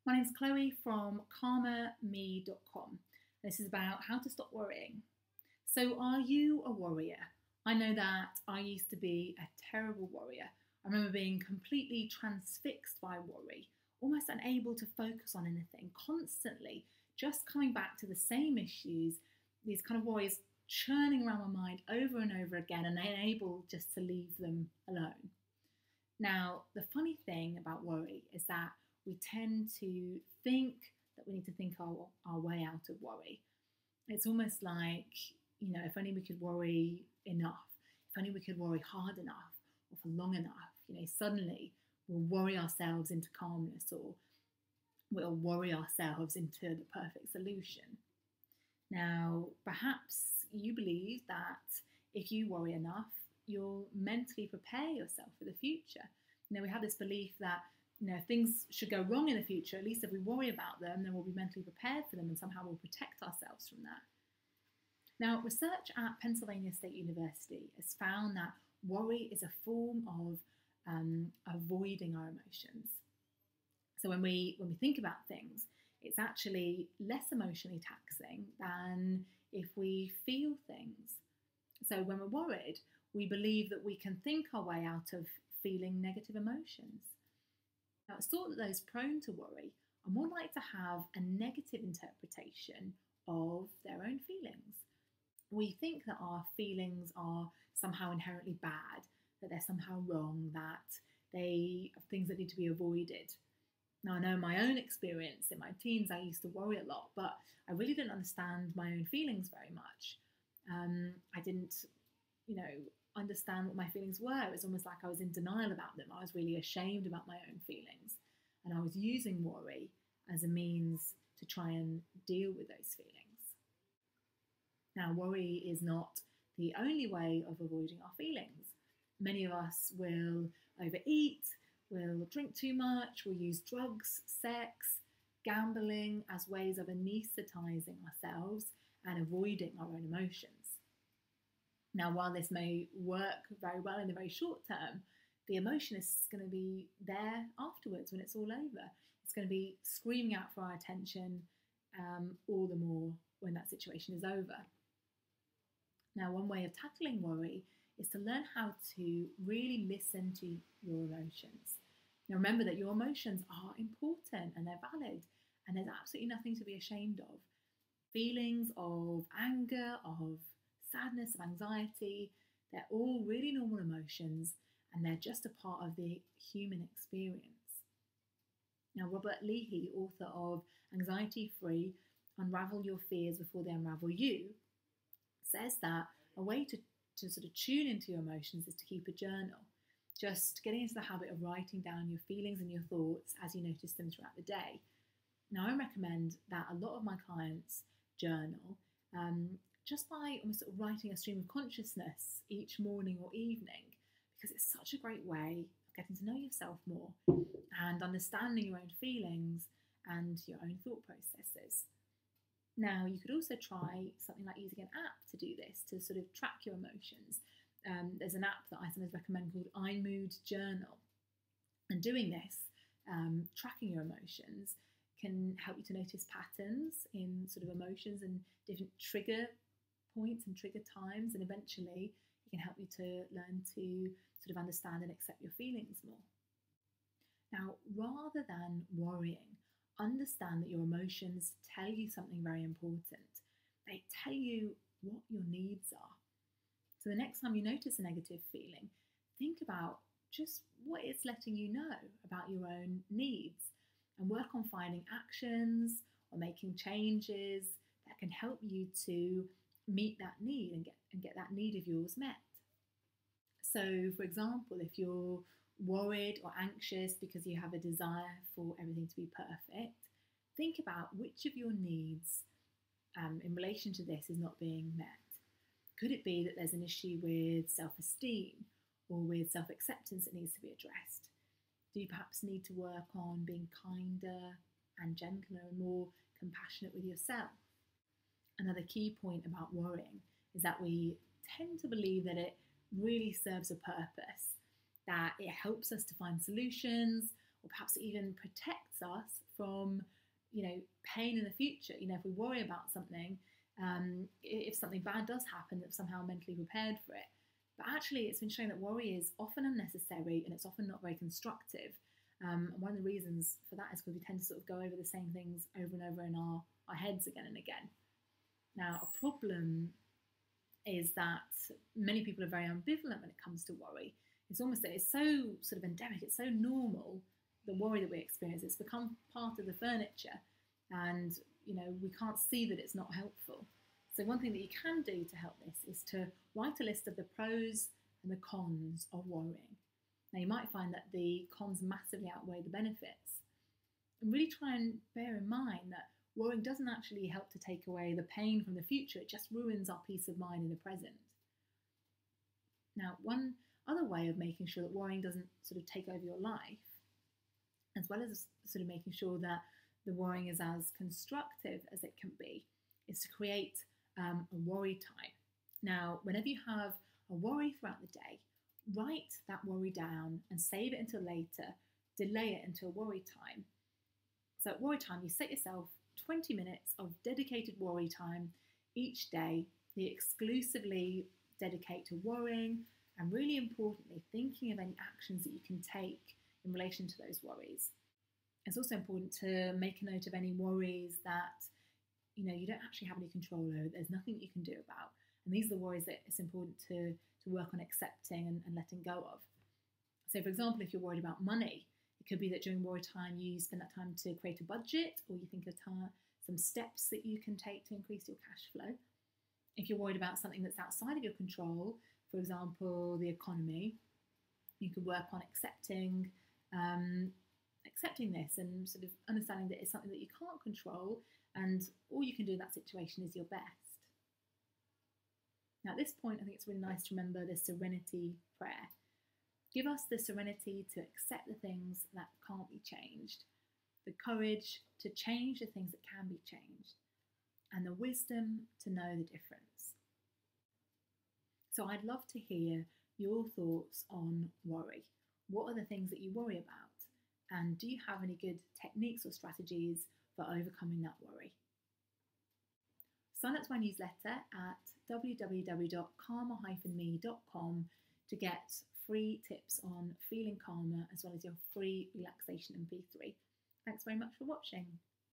My name's Chloe from calmerme.com. This is about how to stop worrying. So, are you a worrier? I know that I used to be a terrible worrier. I remember being completely transfixed by worry, almost unable to focus on anything, constantly just coming back to the same issues, these kind of worries churning around my mind over and over again, and unable just to leave them alone. Now, the funny thing about worry is that we tend to think that we need to think our way out of worry. It's almost like, if only we could worry enough, if only we could worry hard enough or for long enough, suddenly we'll worry ourselves into calmness, or we'll worry ourselves into the perfect solution. Now, perhaps you believe that if you worry enough, you'll mentally prepare yourself for the future. We have this belief that if things should go wrong in the future, at least if we worry about them, then we'll be mentally prepared for them and somehow we'll protect ourselves from that. Now, research at Pennsylvania State University has found that worry is a form of avoiding our emotions. So when we think about things, it's actually less emotionally taxing than if we feel things. So when we're worried, we believe that we can think our way out of feeling negative emotions. Now, it's thought that those prone to worry are more likely to have a negative interpretation of their own feelings. We think that our feelings are somehow inherently bad, that they're somehow wrong, that they are things that need to be avoided. Now, I know in my own experience in my teens, I used to worry a lot, but I really didn't understand my own feelings very much. I didn't, understand what my feelings were. It was almost like I was in denial about them. I was really ashamed about my own feelings, and I was using worry as a means to try and deal with those feelings. Now, worry is not the only way of avoiding our feelings. Many of us will overeat, will drink too much, will use drugs, sex, gambling as ways of anaesthetizing ourselves and avoiding our own emotions. Now, while this may work very well in the very short term, the emotion is going to be there afterwards when it's all over. It's going to be screaming out for our attention all the more when that situation is over. Now, one way of tackling worry is to learn how to really listen to your emotions. Now, remember that your emotions are important and they're valid, and there's absolutely nothing to be ashamed of. Feelings of anger, of sadness, of anxiety, they're all really normal emotions, and they're just a part of the human experience. Now, Robert Leahy, author of Anxiety Free, Unravel Your Fears Before They Unravel You, says that a way to sort of tune into your emotions is to keep a journal. Just getting into the habit of writing down your feelings and your thoughts as you notice them throughout the day. Now, I recommend that a lot of my clients journal just by almost sort of writing a stream of consciousness each morning or evening, because it's such a great way of getting to know yourself more and understanding your own feelings and your own thought processes. Now, you could also try something like using an app to do this, to sort of track your emotions. There's an app that I sometimes recommend called iMood Journal. And doing this, tracking your emotions, can help you to notice patterns in sort of emotions and different trigger points and trigger times. And eventually, it can help you to learn to sort of understand and accept your feelings more. Now, rather than worrying, understand that your emotions tell you something very important. They tell you what your needs are. So the next time you notice a negative feeling, think about just what it's letting you know about your own needs, and work on finding actions or making changes that can help you to meet that need and get that need of yours met. So, for example, if you're worried or anxious because you have a desire for everything to be perfect, think about which of your needs in relation to this is not being met. Could it be that there's an issue with self-esteem or with self-acceptance that needs to be addressed? Do you perhaps need to work on being kinder and gentler and more compassionate with yourself? Another key point about worrying is that we tend to believe that it really serves a purpose, that it helps us to find solutions or perhaps it even protects us from, pain in the future. If we worry about something, if something bad does happen, that somehow mentally prepared for it. But actually, it's been shown that worry is often unnecessary and it's often not very constructive. And one of the reasons for that is because we tend to sort of go over the same things over and over in our heads again and again. Now, a problem is that many people are very ambivalent when it comes to worry. It's almost that it's so sort of endemic, it's so normal, the worry that we experience. It's become part of the furniture, and we can't see that it's not helpful. So one thing that you can do to help this is to write a list of the pros and the cons of worrying. Now, you might find that the cons massively outweigh the benefits. And really try and bear in mind that worrying doesn't actually help to take away the pain from the future. It just ruins our peace of mind in the present. Now, one other way of making sure that worrying doesn't sort of take over your life, as well as sort of making sure that the worrying is as constructive as it can be, is to create a worry time. Now, whenever you have a worry throughout the day, write that worry down and save it until later. Delay it until worry time. So at worry time, you set yourself 20 minutes of dedicated worry time each day that you exclusively dedicate to worrying, and really importantly, thinking of any actions that you can take in relation to those worries. It's also important to make a note of any worries that you don't actually have any control over. There's nothing that you can do about. And these are the worries that it's important to work on accepting and letting go of. So for example, if you're worried about money, it could be that during worry time you spend that time to create a budget, or you think of some steps that you can take to increase your cash flow. If you're worried about something that's outside of your control, for example, the economy, you could work on accepting this and sort of understanding that it's something that you can't control, and all you can do in that situation is your best. Now, at this point, I think it's really nice to remember the serenity prayer. Give us the serenity to accept the things that can't be changed, the courage to change the things that can be changed, and the wisdom to know the difference. So I'd love to hear your thoughts on worry. What are the things that you worry about? And do you have any good techniques or strategies for overcoming that worry? Sign up to my newsletter at www.calmer-me.com to get free tips on feeling calmer, as well as your free relaxation MP3. Thanks very much for watching.